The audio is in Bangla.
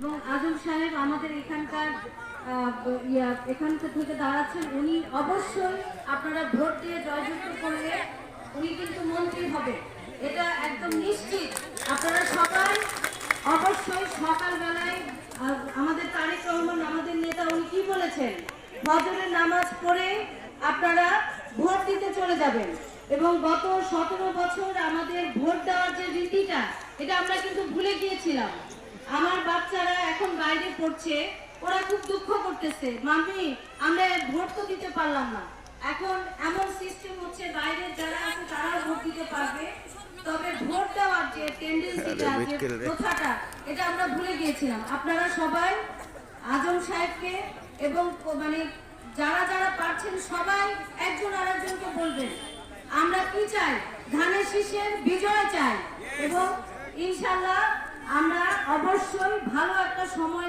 এবং আজম সাহেব আমাদের এখানকার এখানকার থেকে দাঁড়াচ্ছেন। উনি অবশ্যই আপনারা ভোট দিয়ে জয়যুক্ত করলে উনি কিন্তু মন্ত্রী হবে, এটা একদম নিশ্চিত। আপনারা সবাই অবশ্যই সকালবেলায় আমাদের তারেক রহমান আমাদের নেতা উনি কি বলেছেন, ফজরের নামাজ পড়ে আপনারা ভোট দিতে চলে যাবেন। এবং গত 17 বছর আমাদের ভোট দেওয়ার যে রীতিটা, এটা আমরা কিন্তু ভুলে গিয়েছিলাম। আমার বাচ্চারা এখন বাইরে পড়ছে, ওরা খুব দুঃখ করতেছে, মামি আমরা ভোট তো দিতে পারলাম না। এখন এমন সিস্টেম হচ্ছে বাইরে যারা আছে তারাও ভোট দিতে পারবে, তবে ভোট দেওয়ার যে টেন্ডেন্সিটা, যে প্রথাটা, এটা আমরা ভুলে গিয়েছিলাম। আপনারা সবাই আজম সাহেবকে এবং মানে যারা যারা পারছেন সবাই একজন আরেকজনকে বলবেন আমরা কি চাই, ধানের শীষের বিজয় চাই। এবং ইনশাল্লাহ আমরা অবশ্যই ভালো একটা সময়